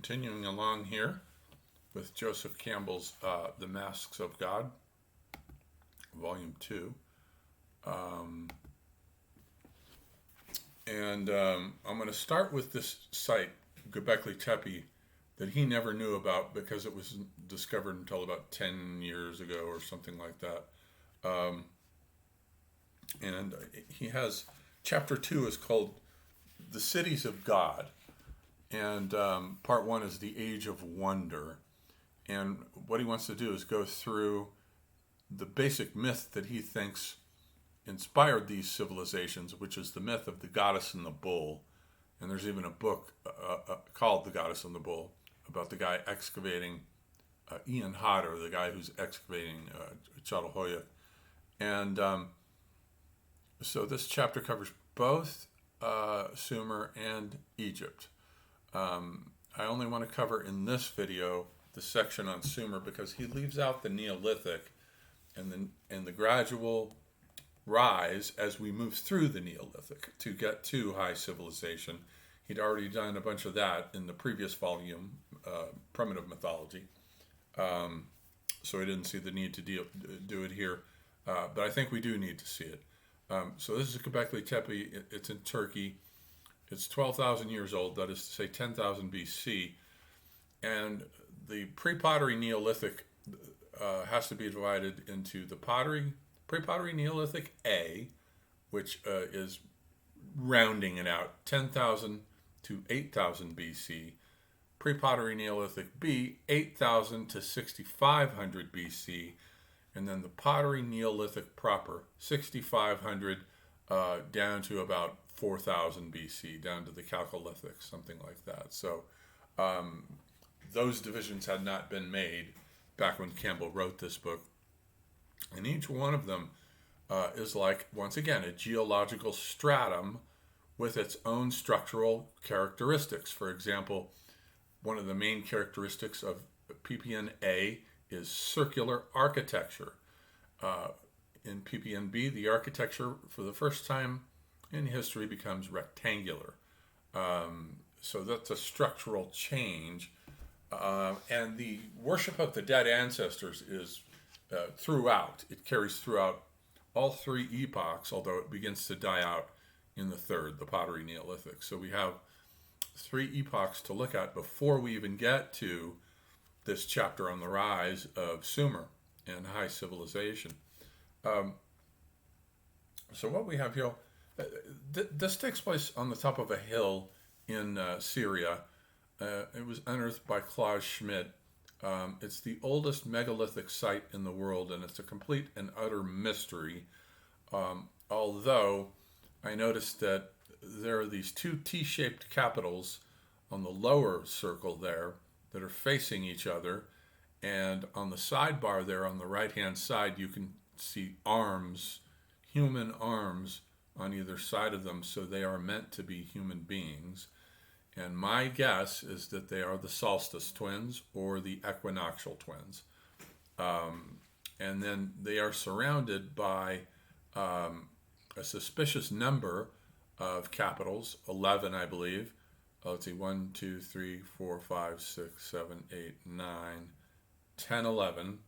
continuing along here with Joseph Campbell's The Masks of God, Volume 2. I'm going to start with this site, Quebec Tepee, that he never knew about because it was discovered until about 10 years ago or something like that. And he has, chapter 2 is called The Cities of God. And part 1 is the Age of Wonder. And what he wants to do is go through the basic myth that he thinks inspired these civilizations, which is the myth of the goddess and the bull. And there's even a book called The Goddess and the Bull about the guy excavating, Ian Hodder, the guy who's excavating Çatalhöyük. And so this chapter covers both Sumer and Egypt. I only want to cover in this video the section on Sumer because he leaves out the Neolithic and the gradual rise as we move through the Neolithic to get to high civilization. He'd already done a bunch of that in the previous volume, Primitive Mythology, so he didn't see the need to do it here, but I think we do need to see it. So this is Göbekli Tepe. It's in Turkey. It's 12,000 years old, that is to say 10,000 BC. And the pre-pottery Neolithic has to be divided into the pre-pottery Neolithic A, which is rounding it out, 10,000 to 8,000 BC. Pre-pottery Neolithic B, 8,000 to 6,500 BC. And then the pottery Neolithic proper, 6,500 down to about 4,000 BC, down to the Chalcolithic, something like that. So those divisions had not been made back when Campbell wrote this book. And each one of them is like, once again, a geological stratum with its own structural characteristics. For example, one of the main characteristics of PPN A is circular architecture. In PPN B, the architecture for the first time in history becomes rectangular. So that's a structural change. And the worship of the dead ancestors is throughout. It carries throughout all three epochs, although it begins to die out in the third, the pottery Neolithic. So we have three epochs to look at before we even get to this chapter on the rise of Sumer and high civilization. So what we have here, this takes place on the top of a hill in Syria. It was unearthed by Klaus Schmidt. It's the oldest megalithic site in the world, and it's a complete and utter mystery. Although I noticed that there are these two T-shaped capitals on the lower circle there that are facing each other, and on the sidebar there on the right-hand side you can see arms, human arms on either side of them, so they are meant to be human beings. And my guess is that they are the solstice twins or the equinoctial twins. And then they are surrounded by a suspicious number of capitals, 11, I believe. Let's see, 1, 2, 3, 4, 5, 6, 7, 8, 9, 10, 11.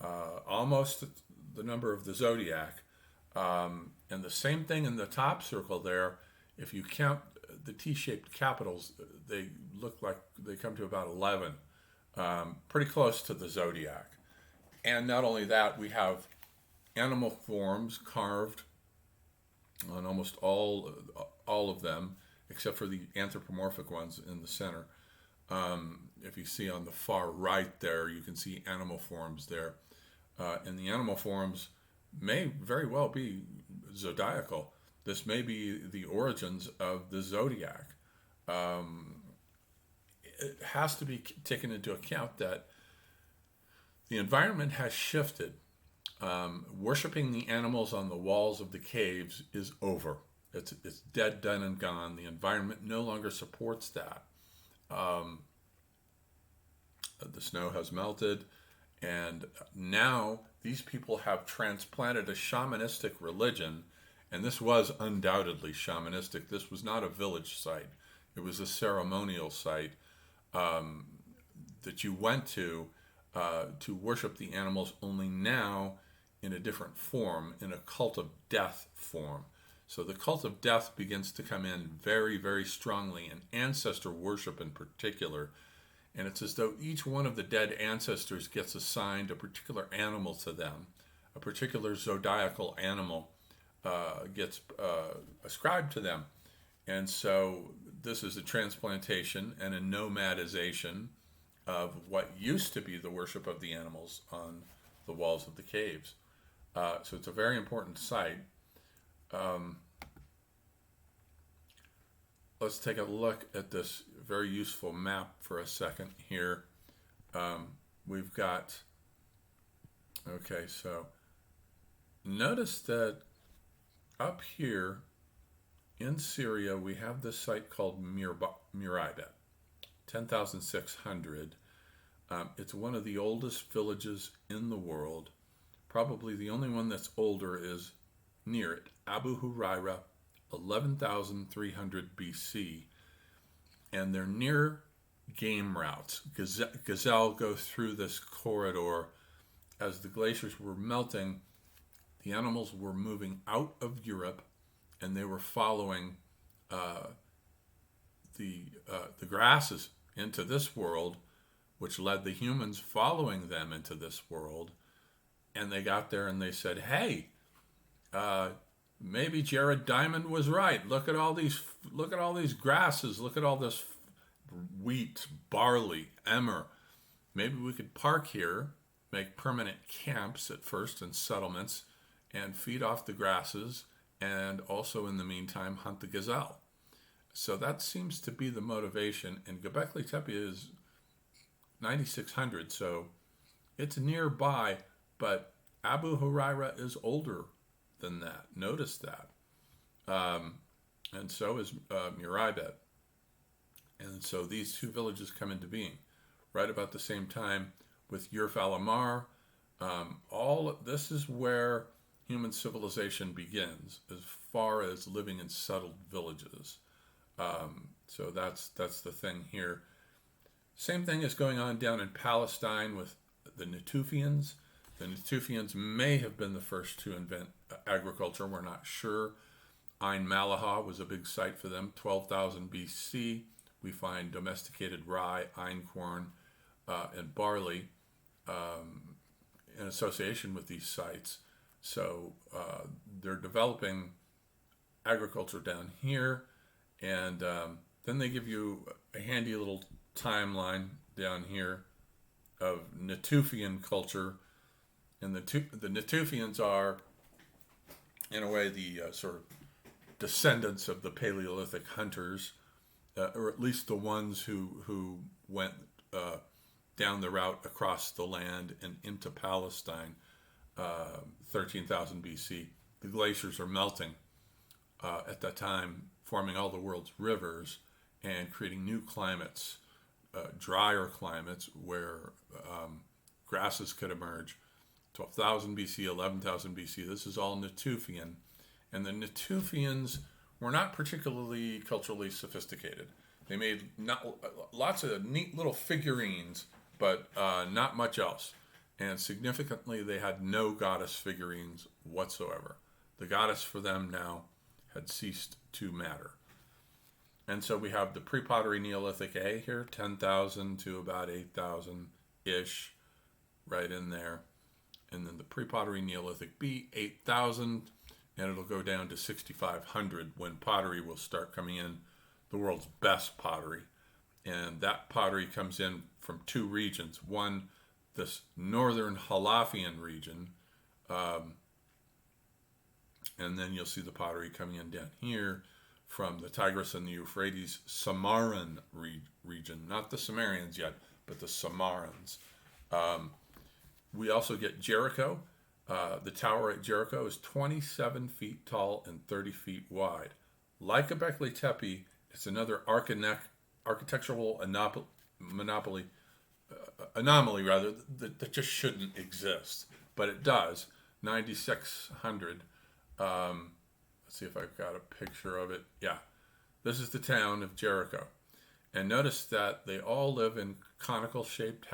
Almost the number of the zodiac. And the same thing in the top circle there. If you count the T-shaped capitals, they look like they come to about 11, pretty close to the zodiac. And not only that, we have animal forms carved on almost all of them, except for the anthropomorphic ones in the center. If you see on the far right there, you can see animal forms there. And the animal forms may very well be zodiacal. This may be the origins of the zodiac. It has to be taken into account that the environment has shifted. Worshipping the animals on the walls of the caves is over. It's dead, done, and gone. The environment no longer supports that. The snow has melted, and now these people have transplanted a shamanistic religion. And this was undoubtedly shamanistic. This was not a village site. It was a ceremonial site that you went to worship the animals, only now in a different form, in a cult of death form. So the cult of death begins to come in very, very strongly, and ancestor worship in particular. And it's as though each one of the dead ancestors gets assigned a particular animal to them, a particular zodiacal animal gets ascribed to them. And so this is a transplantation and a nomadization of what used to be the worship of the animals on the walls of the caves. So it's a very important site. Let's take a look at this very useful map for a second here. We've got, okay, so notice that up here in Syria, we have this site called Mythology, 10,600. It's one of the oldest villages in the world. Probably the only one that's older is near it, Abu Huraira, 11,300 BC. And they're near game routes. Gazelle go through this corridor. As the glaciers were melting, the animals were moving out of Europe, and they were following the grasses into this world, which led the humans following them into this world. And they got there and they said, hey, maybe Jared Diamond was right. Look at all these grasses. Look at all this wheat, barley, emmer. Maybe we could park here, make permanent camps at first and settlements, and feed off the grasses, and also in the meantime hunt the gazelle. So that seems to be the motivation. And Quebec Tepee is 9,600, so it's nearby, but Abu Huraira is older than that. Notice that. And so is Muribet. And so these two villages come into being right about the same time with Yurf Alamar. This is where human civilization begins, as far as living in settled villages. So that's the thing here. Same thing is going on down in Palestine with the Natufians. The Natufians may have been the first to invent agriculture. We're not sure. Ain Malaha was a big site for them. 12,000 BC, we find domesticated rye, einkorn, and barley in association with these sites. So they're developing agriculture down here, and then they give you a handy little timeline down here of Natufian culture. And the Natufians are, in a way, the sort of descendants of the Paleolithic hunters, or at least the ones who went down the route across the land and into Palestine, 13,000 BC. The glaciers are melting at that time, forming all the world's rivers and creating new climates, drier climates where grasses could emerge. 12,000 BC, 11,000 BC. This is all Natufian. And the Natufians were not particularly culturally sophisticated. They made lots of neat little figurines, but not much else. And significantly, they had no goddess figurines whatsoever. The goddess for them now had ceased to matter. And so we have the pre-pottery Neolithic A here, 10,000 to about 8,000-ish, right in there. And then the pre-pottery Neolithic B, 8,000, and it'll go down to 6,500 when pottery will start coming in, the world's best pottery. And that pottery comes in from two regions. One, this northern Halafian region, and then you'll see the pottery coming in down here from the Tigris and the Euphrates Samaran region. Not the Sumerians yet, but the Samarans. We also get Jericho. The tower at Jericho is 27 feet tall and 30 feet wide. Like Quebec Tepee, it's another architectural anomaly that just shouldn't exist, but it does. 9,600. Let's see if I've got a picture of it. Yeah, this is the town of Jericho, And notice that they all live in conical shaped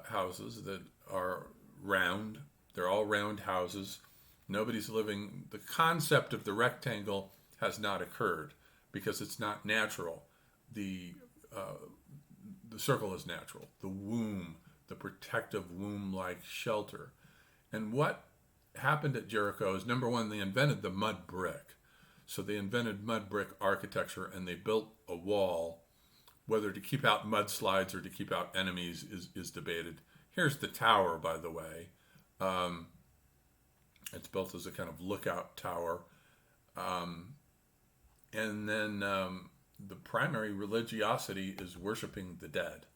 houses that are round. They're all round houses. Nobody's living. The concept of the rectangle has not occurred because it's not natural. The circle is natural. The womb, the protective womb-like shelter. And what happened at Jericho is, number one, they invented the mud brick. So they invented mud brick architecture, and they built a wall. Whether to keep out mudslides or to keep out enemies is debated. Here's the tower, by the way. It's built as a kind of lookout tower. And then the primary religiosity is worshiping the dead.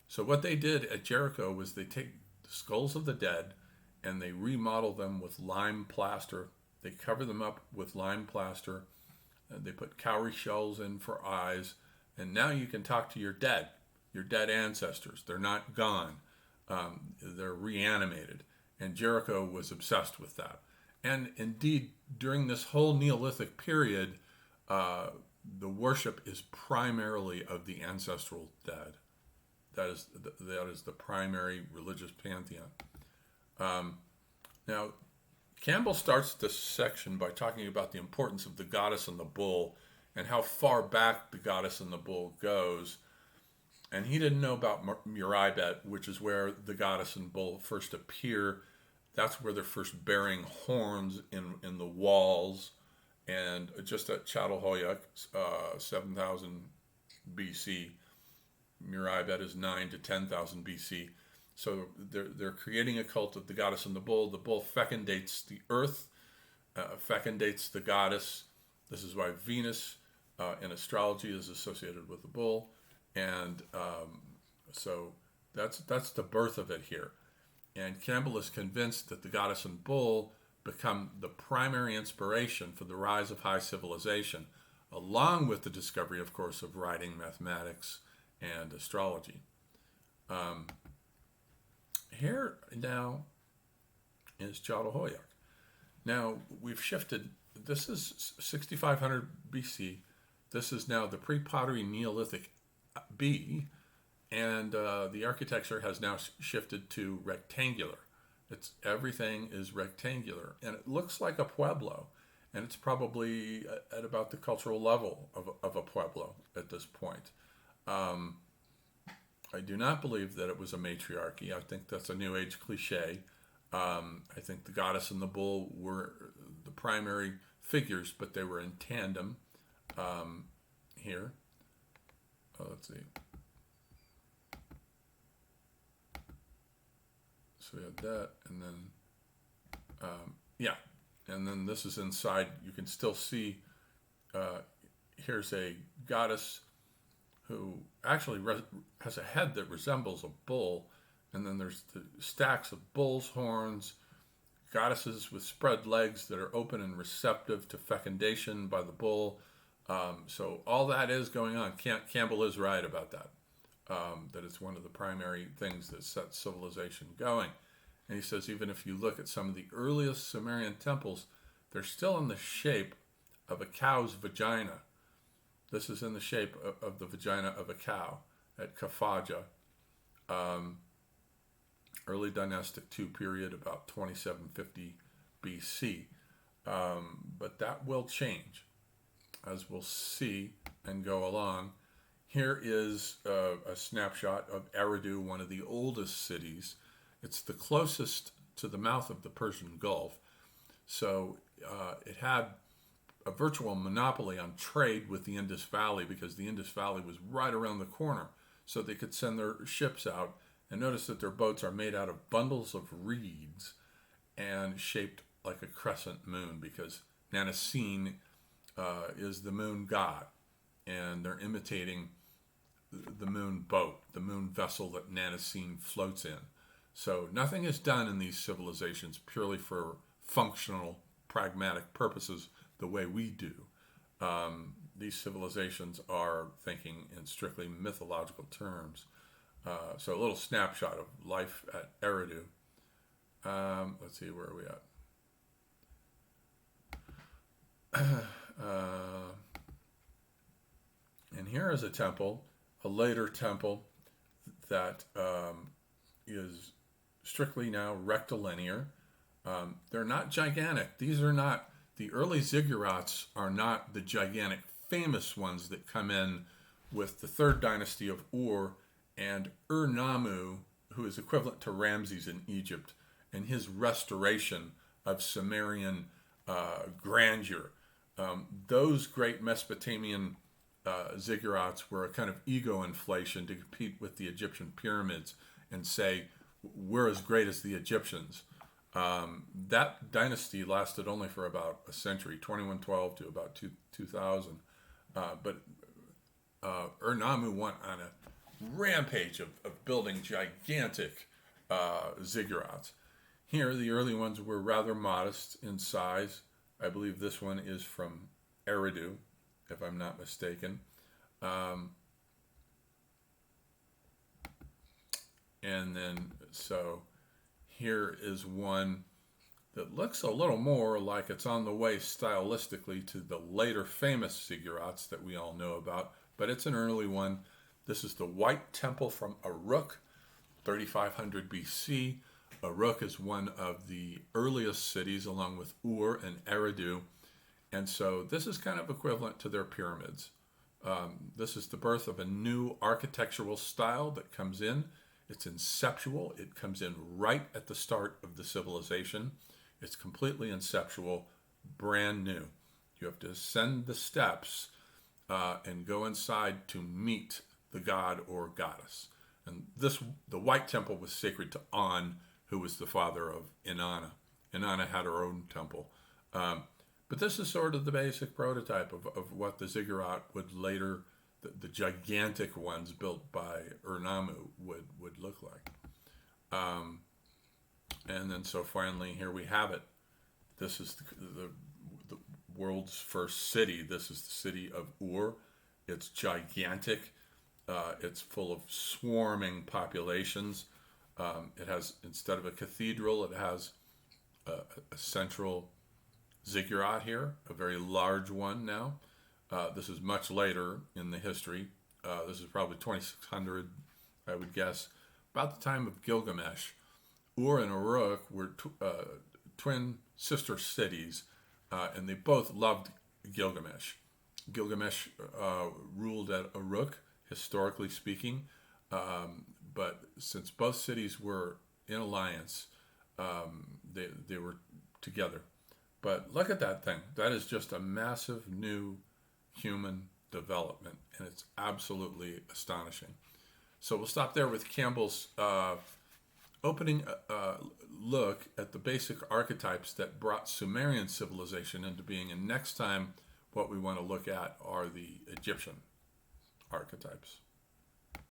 So what they did at Jericho was they take the skulls of the dead and they remodel them with lime plaster. They cover them up with lime plaster. They put cowrie shells in for eyes. And now you can talk to your dead ancestors. They're not gone. They're reanimated. And Jericho was obsessed with that. And indeed, during this whole Neolithic period, the worship is primarily of the ancestral dead. That is the primary religious pantheon. Now, Campbell starts this section by talking about the importance of the goddess and the bull and how far back the goddess and the bull goes. And he didn't know about Muribet, which is where the goddess and bull first appear. That's where they're first bearing horns in the walls. And just at Çatalhöyük, 7,000 BC, Muribet is 9 to 10,000 BC. So they're creating a cult of the goddess and the bull. The bull fecundates the earth, fecundates the goddess. This is why Venus in astrology is associated with the bull. And so that's the birth of it here. And Campbell is convinced that the goddess and bull become the primary inspiration for the rise of high civilization, along with the discovery, of course, of writing, mathematics, and astrology. Here now is Çatalhöyük. Now we've shifted. This is 6500 BC. This is now the pre-pottery Neolithic B, and the architecture has now shifted to rectangular. Everything is rectangular, and it looks like a Pueblo, and it's probably at about the cultural level of a Pueblo at this point. I do not believe that it was a matriarchy. I think that's a New Age cliche. I think the goddess and the bull were the primary figures, but they were in tandem here. Let's see. So we had that, and then, and then this is inside. You can still see, here's a goddess who actually has a head that resembles a bull, and then there's the stacks of bull's horns, goddesses with spread legs that are open and receptive to fecundation by the bull. So all that is going on. Campbell is right about that. That it's one of the primary things that sets civilization going. And he says even if you look at some of the earliest Sumerian temples, they're still in the shape of a cow's vagina. This is in the shape of the vagina of a cow at Kafaja, early dynastic II period, about 2750 BC. But that will change, as we'll see and go along. Here is a snapshot of Erdu, one of the oldest cities. It's the closest to the mouth of the Persian Gulf. So it had a virtual monopoly on trade with the Indus Valley because the Indus Valley was right around the corner. So they could send their ships out. And notice that their boats are made out of bundles of reeds and shaped like a crescent moon because Nanasene is the moon god. And they're imitating the moon boat, the moon vessel that Nanasene floats in. So nothing is done in these civilizations purely for functional, pragmatic purposes the way we do. These civilizations are thinking in strictly mythological terms. So a little snapshot of life at Erdu. Let's see, where are we at? And here is a temple, a later temple that is strictly now rectilinear. They're not gigantic. These are not, the early ziggurats are not the gigantic famous ones that come in with the third dynasty of Ur and UrNamu, who is equivalent to Ramses in Egypt, and his restoration of Sumerian grandeur. Those great Mesopotamian ziggurats were a kind of ego inflation to compete with the Egyptian pyramids and say, we're as great as the Egyptians. That dynasty lasted only for about a century, 2112 to about 2000. But UrNamu went on a rampage of building gigantic ziggurats. Here, the early ones were rather modest in size. I believe this one is from Erdu, if I'm not mistaken. And then, so here is one that looks a little more like it's on the way stylistically to the later famous ziggurats that we all know about, but it's an early one. This is the White Temple from Rook, 3500 BC. Rook is one of the earliest cities along with Ur and Erdu, and so this is kind of equivalent to their pyramids. This is the birth of a new architectural style that comes in. It's inceptual. It comes in right at the start of the civilization. It's completely inceptual, brand new. You have to ascend the steps and go inside to meet the god or goddess. And the White Temple was sacred to On, who was the father of Inanna. Inanna had her own temple. But this is sort of the basic prototype of what the ziggurat would later, the gigantic ones built by UrNamu would look like. And then so finally here we have it. This is the world's first city. This is the city of Ur. It's gigantic. It's full of swarming populations. It has, instead of a cathedral, it has a central ziggurat here, a very large one now. This is much later in the history. This is probably 2600, I would guess, about the time of Gilgamesh. Ur and Uruk were twin sister cities, and they both loved Gilgamesh. Gilgamesh ruled at Uruk, historically speaking, but since both cities were in alliance, they were together. But look at that thing. That is just a massive new human development, and it's absolutely astonishing. So we'll stop there with Campbell's opening look at the basic archetypes that brought Sumerian civilization into being. And next time, what we want to look at are the Egyptian archetypes.